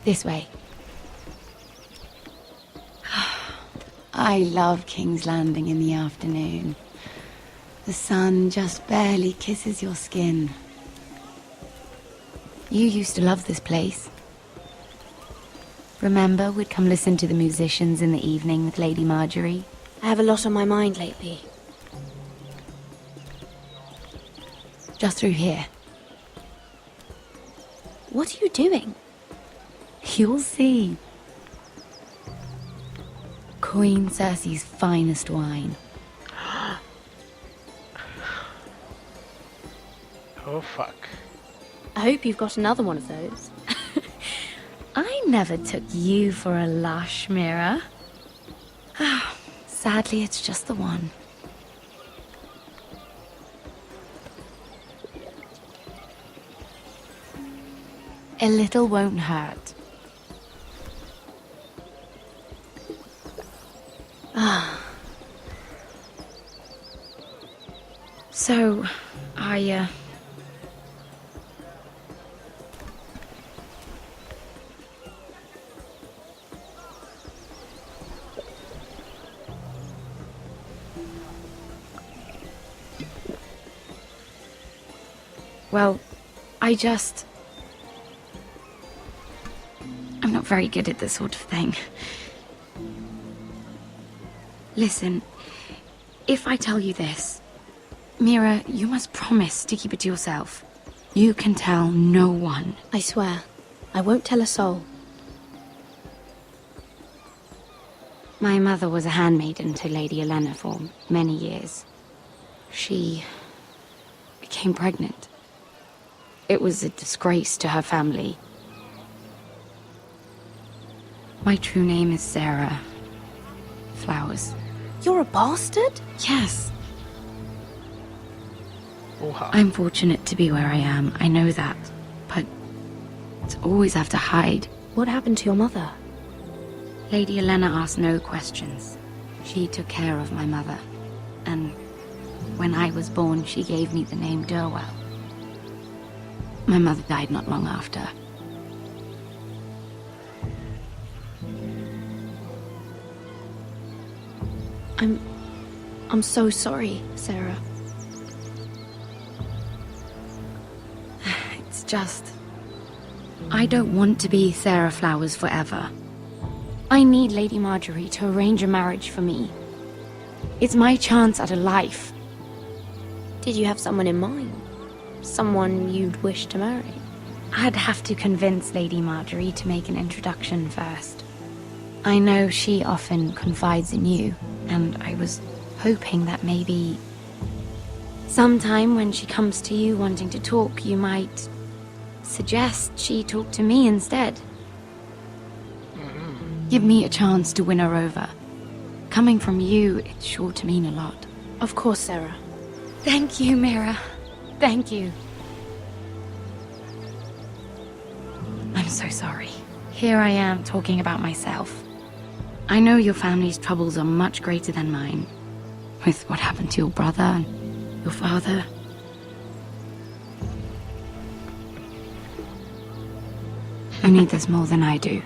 This way. I love King's Landing in the afternoon. The sun just barely kisses your skin. You used to love this place. Remember, we'd come listen to the musicians in the evening with Lady Marjorie? I have a lot on my mind lately. Just through here. What are you doing? You'll see. Queen Cersei's finest wine. Oh, fuck. I hope you've got another one of those. I never took you for a lush, Mira. Sadly, it's just the one. A little won't hurt. So, Well, I'm not very good at this sort of thing. Listen, if I tell you this, Mira, you must promise to keep it to yourself. You can tell no one. I swear, I won't tell a soul. My mother was a handmaiden to Lady Olenna for many years. She became pregnant. It was a disgrace to her family. My true name is Sarah Flowers. You're a bastard? Yes. Oha. I'm fortunate to be where I am, I know that. But to always have to hide. What happened to your mother? Lady Olenna asked no questions. She took care of my mother. And when I was born, she gave me the name Durwell. My mother died not long after. I'm so sorry, Sarah. It's just... I don't want to be Sarah Flowers forever. I need Lady Marjorie to arrange a marriage for me. It's my chance at a life. Did you have someone in mind? Someone you'd wish to marry? I'd have to convince Lady Marjorie to make an introduction first. I know she often confides in you, and I was hoping that maybe... sometime when she comes to you wanting to talk, you might suggest she talk to me instead. Give me a chance to win her over. Coming from you, it's sure to mean a lot. Of course, Sarah. Thank you, Mira. Thank you. I'm so sorry. Here I am talking about myself. I know your family's troubles are much greater than mine. With what happened to your brother and your father. You need this more than I do.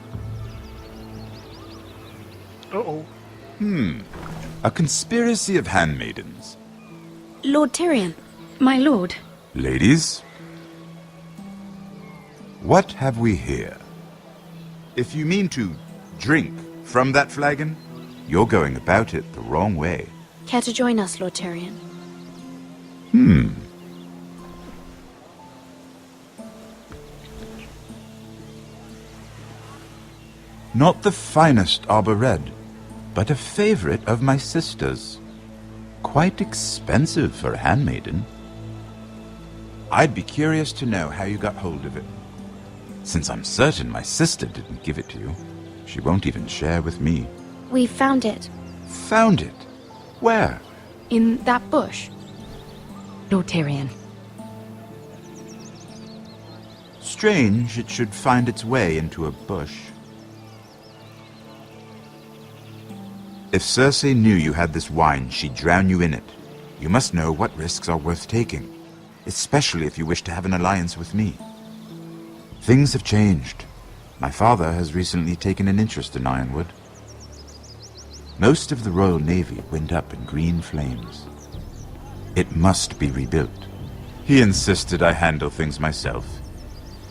Uh-oh. A conspiracy of handmaidens. Lord Tyrian. My lord. Ladies, what have we here? If you mean to drink from that flagon, you're going about it the wrong way. Care to join us, Lord Tyrian? Not the finest arbor red, but a favorite of my sister's. Quite expensive for a handmaiden. I'd be curious to know how you got hold of it. Since I'm certain my sister didn't give it to you, she won't even share with me. We found it. Found it? Where? In that bush. Lord Tyrian. Strange it should find its way into a bush. If Cersei knew you had this wine, she'd drown you in it. You must know what risks are worth taking, especially if you wish to have an alliance with me. Things have changed. My father has recently taken an interest in Ironwood. Most of the Royal Navy went up in green flames. It must be rebuilt. He insisted I handle things myself.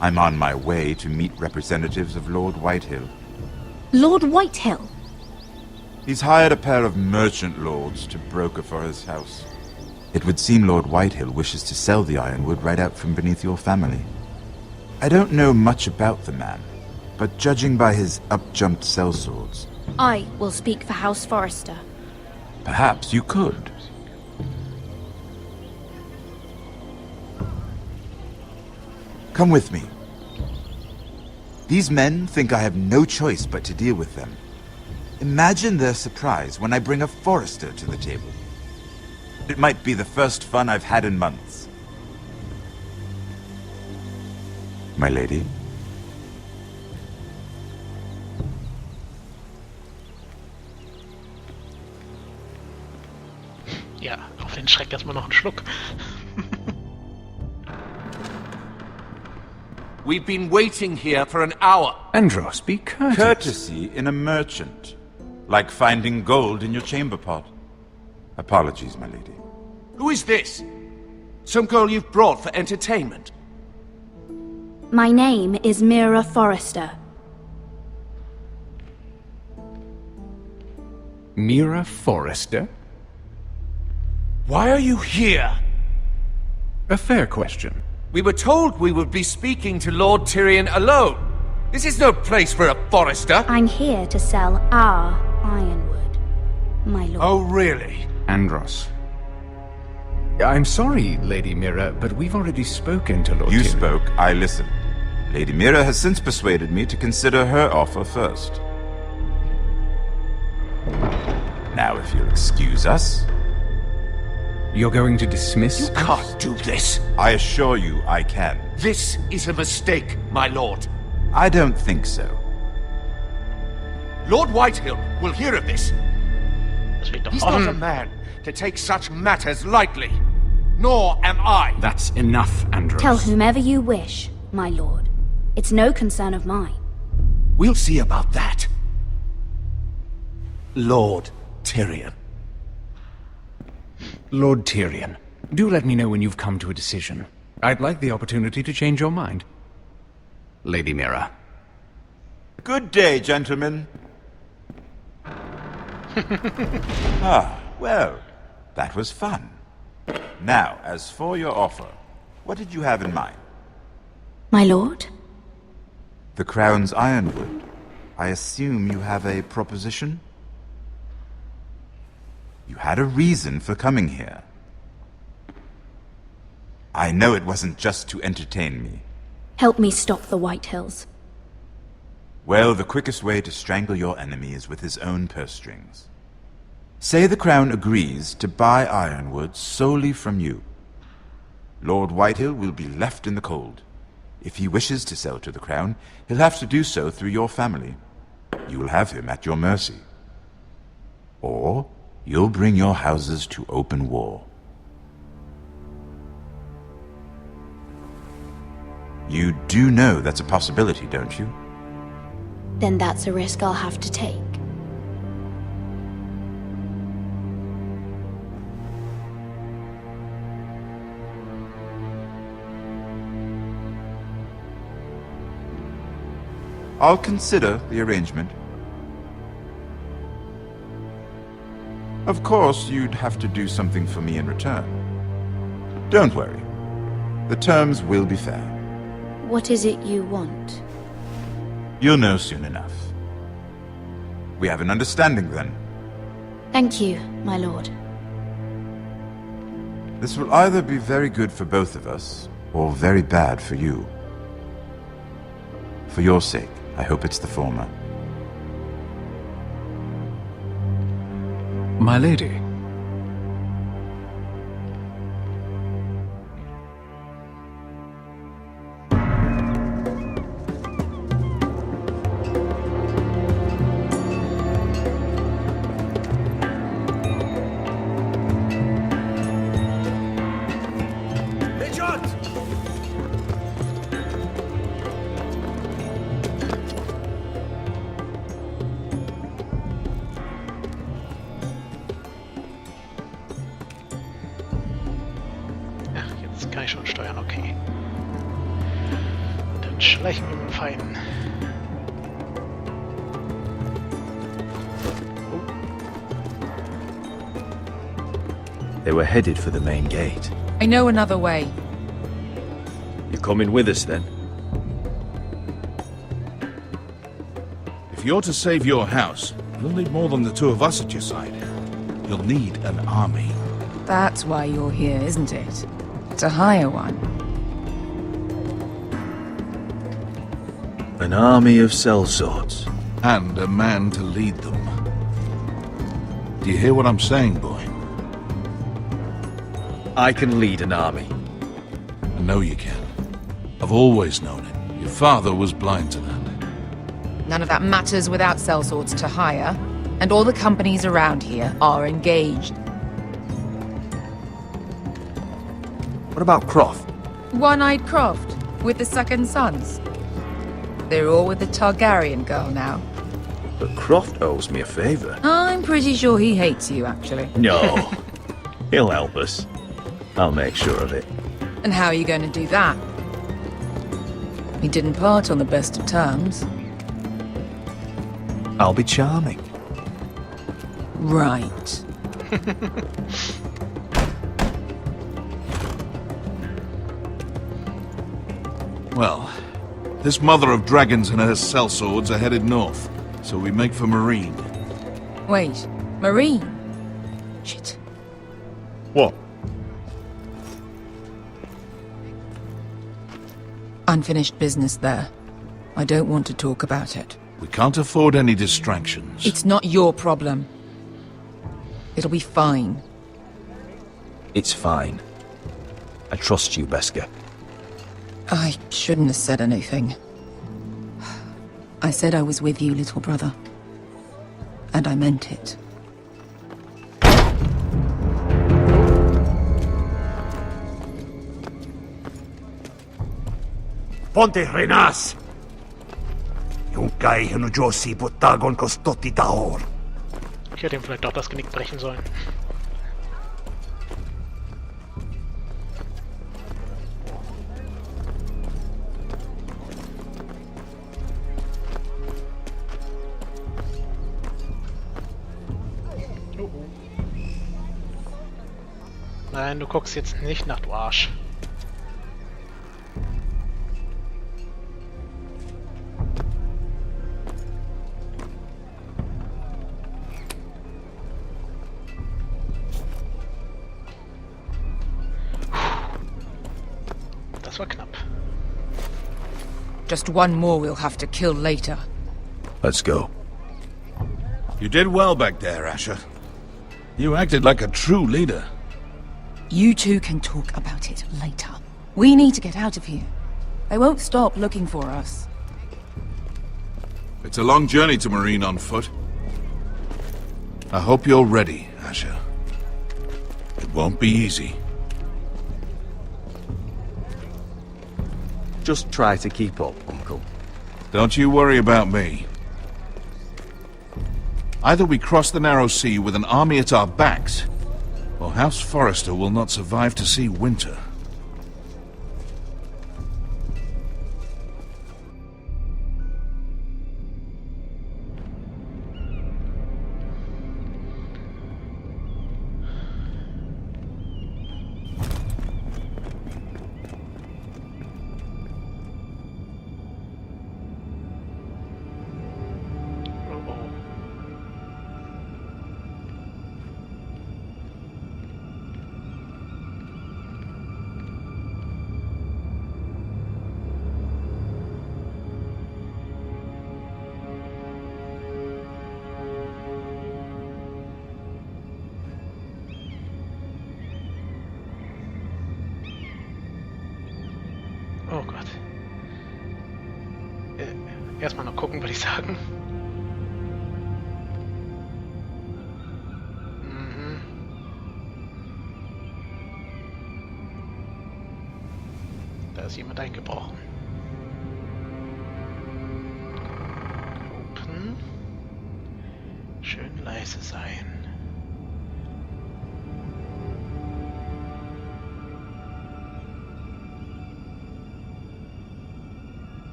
I'm on my way to meet representatives of Lord Whitehill. Lord Whitehill? He's hired a pair of merchant lords to broker for his house. It would seem Lord Whitehill wishes to sell the Ironwood right out from beneath your family. I don't know much about the man, but judging by his up-jumped sellswords, I will speak for House Forrester. perhaps you could. Come with me. These men think I have no choice but to deal with them. Imagine their surprise when I bring a Forrester to the table. It might be the first fun I've had in months. My lady? Ja, auf den Schreck erstmal noch einen Schluck. We've been waiting here for an hour. Andros, be courteous. Courtesy in a merchant. Like finding gold in your chamber pot. Apologies, my lady. Who is this? Some girl you've brought for entertainment? My name is Mira Forrester. Mira Forrester? Why are you here? A fair question. We were told we would be speaking to Lord Tyrian alone. This is no place for a Forrester. I'm here to sell our Ironwood, my lord. Oh, really? Andros. I'm sorry, Lady Mira, but we've already spoken to Lord You Tyrian. spoke, I listened. Lady Mira has since persuaded me to consider her offer first. Now, if you'll excuse us, You're going to dismiss You us? can't do this. I assure you I can. This is a mistake, my lord. I don't think so. Lord Whitehill will hear of this. Das wird doch He's not a offen. man to take such matters lightly. Nor am I. That's enough, Andros. Tell whomever you wish, my lord. It's no concern of mine. We'll see about that. Lord Tyrian. Lord Tyrian, do let me know when you've come to a decision. I'd like the opportunity to change your mind. Lady Mira. Good day, gentlemen. Well, that was fun. Now, as for your offer, what did you have in mind? My lord? The Crown's Ironwood. I assume you have a proposition? You had a reason for coming here. I know it wasn't just to entertain me. Help me stop the Whitehills. Well, the quickest way to strangle your enemy is with his own purse strings. Say the Crown agrees to buy Ironwood solely from you. Lord Whitehill will be left in the cold. If he wishes to sell to the Crown, he'll have to do so through your family. You will have him at your mercy. Or you'll bring your houses to open war. You do know that's a possibility, don't you? Then that's a risk I'll have to take. I'll consider the arrangement. Of course, you'd have to do something for me in return. Don't worry. The terms will be fair. What is it you want? You'll know soon enough. We have an understanding then. Thank you, my lord. This will either be very good for both of us, or very bad for you. For your sake, I hope it's the former. My lady. Schleichen wir mal fein. They were headed for the main gate. I know another way. You coming with us then? If you're to save your house, you'll need more than the two of us at your side. You'll need an army. That's why you're here, isn't it? To hire one. An army of sellswords. And a man to lead them. Do you hear what I'm saying, boy? I can lead an army. I know you can. I've always known it. Your father was blind to that. None of that matters without sellswords to hire, and all the companies around here are engaged. What about Croft? One-eyed Croft, with the second sons. They're all with the Targaryen girl now. But Croft owes me a favor. I'm pretty sure he hates you, actually. No. He'll help us. I'll make sure of it. And how are you going to do that? We didn't part on the best of terms. I'll be charming. Right. Well, this mother of dragons and her sellswords are headed north, so we make for Marine. Wait, Marine? Shit. What? Unfinished business there. I don't want to talk about it. We can't afford any distractions. It's not your problem. It'll be fine. It's fine. I trust you, Beskar. I shouldn't have said anything. I said I was with you, little brother. And I meant it. Ponte renas! Yung kay Josi Botagon Kostoti Taor. Ich hätte ihm vielleicht auch das Genick brechen sollen. Nein, du guckst jetzt nicht nach, du Arsch. Das war knapp. Just one more we'll have to kill later. Let's go. You did well back there, Asher. You acted like a true leader. You two can talk about it later. We need to get out of here. They won't stop looking for us. It's a long journey to Marine on foot. I hope you're ready, Asher. It won't be easy. Just try to keep up, Uncle. Don't you worry about me. Either we cross the narrow sea with an army at our backs, or House Forrester will not survive to see winter. Oh Gott. Erstmal noch gucken, würde ich sagen. Mhm. Da ist jemand eingebrochen. Open. Schön leise sein.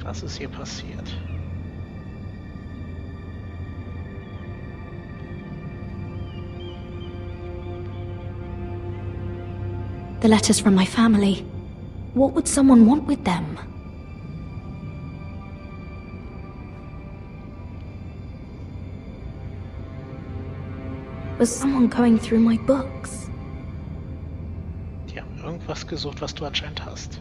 Was ist hier passiert? The letters from my family. What would someone want with them? Was someone going through my books? Die haben irgendwas gesucht, was du anscheinend hast.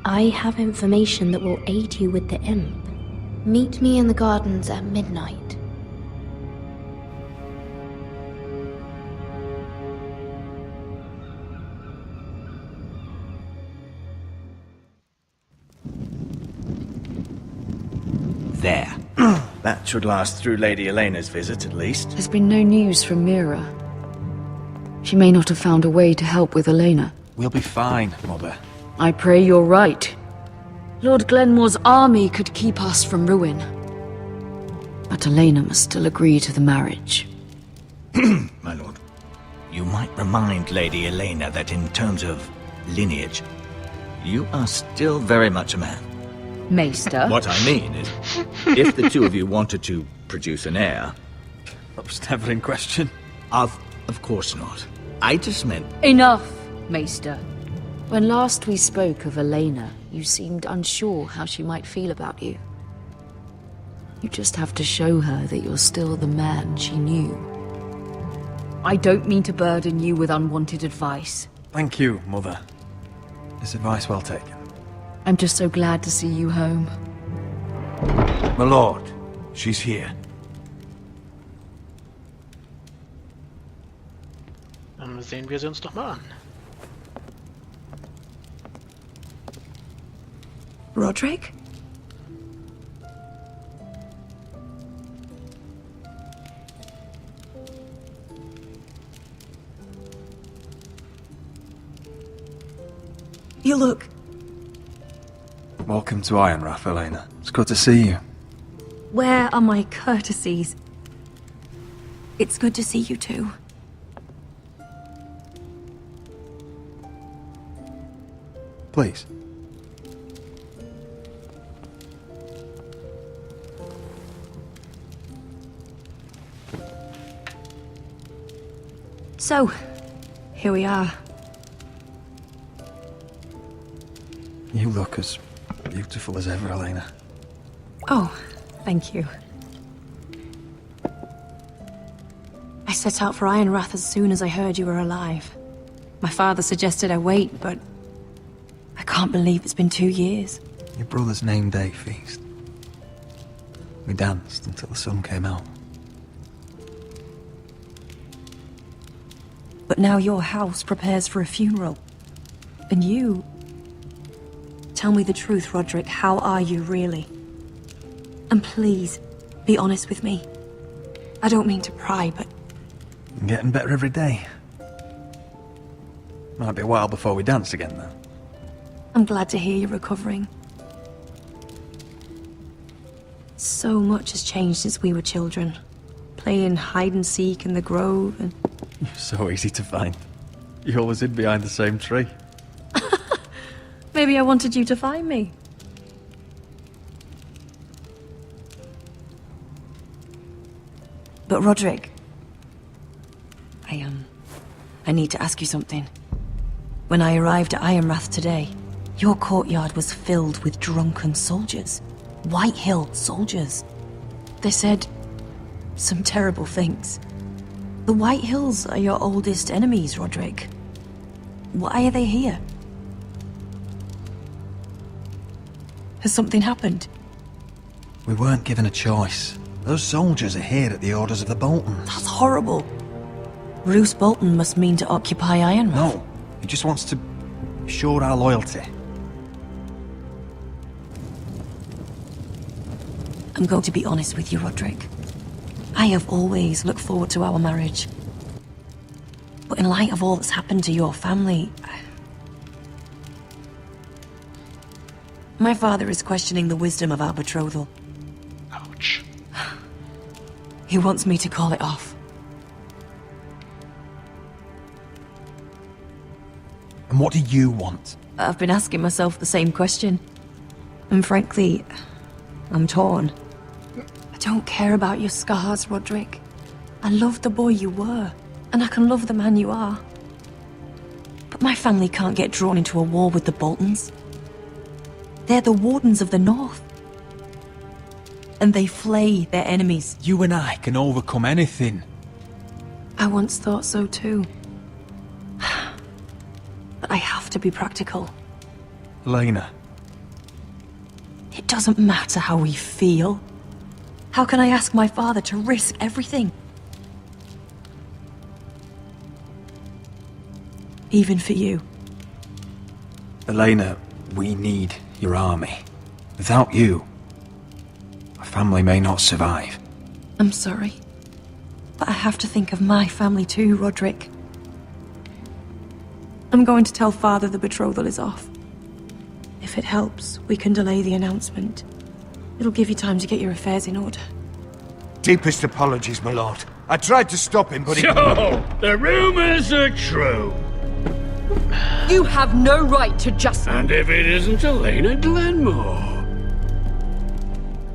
I have information that will aid you with the imp. Meet me in the gardens at midnight. There. That should last through Lady Elena's visit, at least. There's been no news from Mira. She may not have found a way to help with Elena. We'll be fine, Mother. I pray you're right. Lord Glenmore's army could keep us from ruin. But Elena must still agree to the marriage. My lord. You might remind Lady Elena that in terms of lineage, you are still very much a man. Maester? What I mean is, if the two of you wanted to produce an heir... That was never in question. Of course not. I just meant... Enough, Maester. When last we spoke of Elena, you seemed unsure how she might feel about you. You just have to show her that you're still the man she knew. I don't mean to burden you with unwanted advice. Thank you, Mother. This advice well taken. I'm just so glad to see you home. My lord, she's here. Dann sehen wir sie uns doch mal an. Rodrik? You look... Welcome to Ironrath, Elena. It's good to see you. Where are my courtesies? It's good to see you too. Please. So, here we are. You look as beautiful as ever, Elena. Oh, thank you. I set out for Ironrath as soon as I heard you were alive. My father suggested I wait, but I can't believe it's been 2 years. Your brother's name day feast. We danced until the sun came out. But now your house prepares for a funeral. And you... Tell me the truth, Rodrik. How are you, really? And please, be honest with me. I don't mean to pry, but... I'm getting better every day. Might be a while before we dance again, though. I'm glad to hear you're recovering. So much has changed since we were children. Playing hide-and-seek in the grove and... You're so easy to find. You always hid behind the same tree. Maybe I wanted you to find me. But Rodrik... I need to ask you something. When I arrived at Ironrath today, your courtyard was filled with drunken soldiers. Whitehill soldiers. They said some terrible things. The Whitehills are your oldest enemies, Rodrik. Why are they here? Has something happened? We weren't given a choice. Those soldiers are here at the orders of the Boltons. That's horrible. Roose Bolton must mean to occupy Ironrath. No, he just wants to show our loyalty. I'm going to be honest with you, Rodrik. I have always looked forward to our marriage. But in light of all that's happened to your family... My father is questioning the wisdom of our betrothal. Ouch. He wants me to call it off. And what do you want? I've been asking myself the same question. And frankly, I'm torn. I don't care about your scars, Rodrik. I love the boy you were, and I can love the man you are. But my family can't get drawn into a war with the Boltons. They're the Wardens of the North. And they flay their enemies. You and I can overcome anything. I once thought so too. But I have to be practical. Elena. It doesn't matter how we feel. How can I ask my father to risk everything? Even for you. Elena, we need your army. Without you, our family may not survive. I'm sorry. But I have to think of my family too, Rodrik. I'm going to tell Father the betrothal is off. If it helps, we can delay the announcement. It'll give you time to get your affairs in order. Deepest apologies, my lord. I tried to stop him, but he... So, the rumors are true. You have no right to just... And if it isn't Elena Glenmore?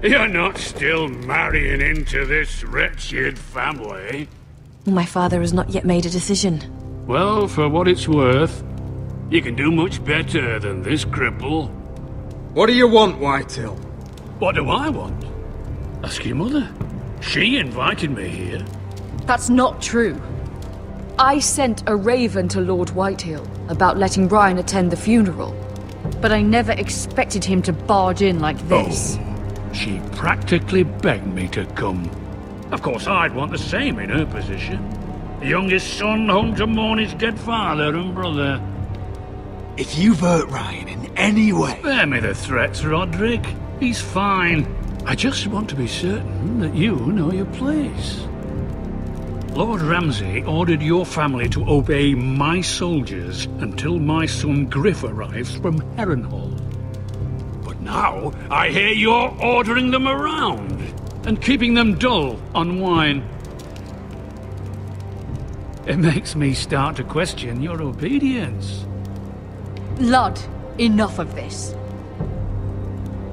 You're not still marrying into this wretched family? My father has not yet made a decision. Well, for what it's worth, you can do much better than this cripple. What do you want, Whitehill? What do I want? Ask your mother. She invited me here. That's not true. I sent a raven to Lord Whitehill about letting Brian attend the funeral. But I never expected him to barge in like this. Oh, she practically begged me to come. Of course, I'd want the same in her position. The youngest son home to mourn his dead father and brother. If you've hurt Ryan in any way... Spare me the threats, Rodrik. He's fine. I just want to be certain that you know your place. Lord Ramsay ordered your family to obey my soldiers until my son Griff arrives from Harrenhal. But now, I hear you're ordering them around and keeping them dull on wine. It makes me start to question your obedience. Lud, enough of this.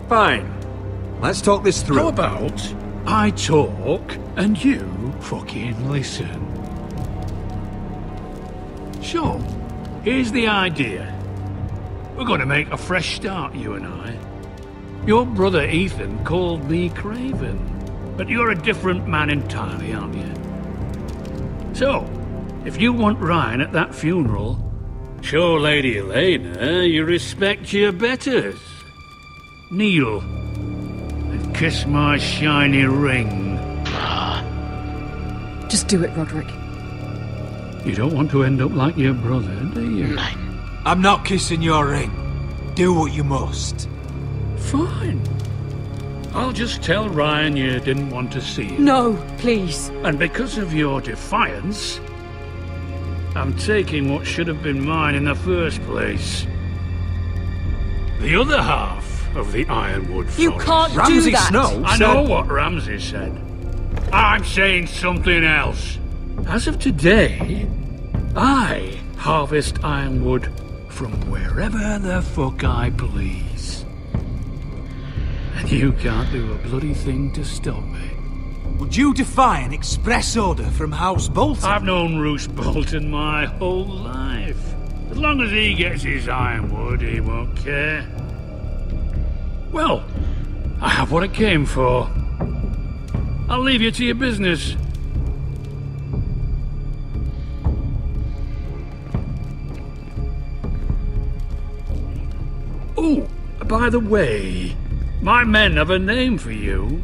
Fine. Let's talk this through. How about I talk and you fucking listen? So, here's the idea. We're going to make a fresh start, you and I. Your brother Ethan called me Craven, but you're a different man entirely, aren't you? So, if you want Ryan at that funeral, show Lady Elena you respect your betters. Kneel and kiss my shiny ring. Just do it, Rodrik. You don't want to end up like your brother, do you? I'm not kissing your ring. Do what you must. Fine. I'll just tell Ryan you didn't want to see him. No, please. And because of your defiance, I'm taking what should have been mine in the first place. The other half of the Ironwood Forest. You can't Ramsay do that! Snow I know what Ramsay said. I'm saying something else. As of today, I harvest ironwood from wherever the fuck I please. And you can't do a bloody thing to stop me. Would you defy an express order from House Bolton? I've known Roose Bolton my whole life. As long as he gets his ironwood, he won't care. Well, I have what I came for. I'll leave you to your business. Oh, by the way, my men have a name for you.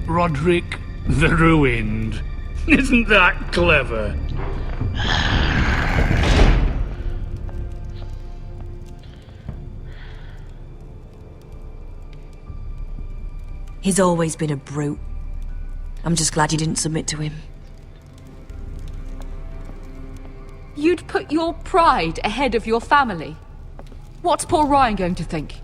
Rodrik the Ruined. Isn't that clever? He's always been a brute. I'm just glad you didn't submit to him. You'd put your pride ahead of your family. What's poor Ryan going to think?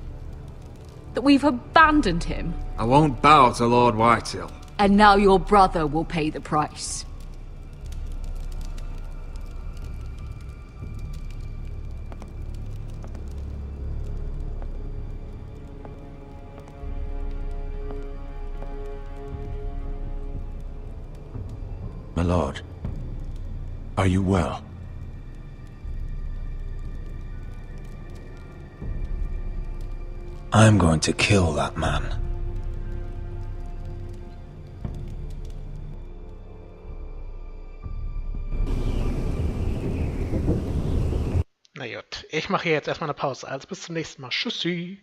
That we've abandoned him? I won't bow to Lord Whitehill. And now your brother will pay the price. lord. Are you well? I'm going to kill that man. Na gut, ich mache hier jetzt erstmal eine Pause. Also bis zum nächsten Mal. Tschüssi.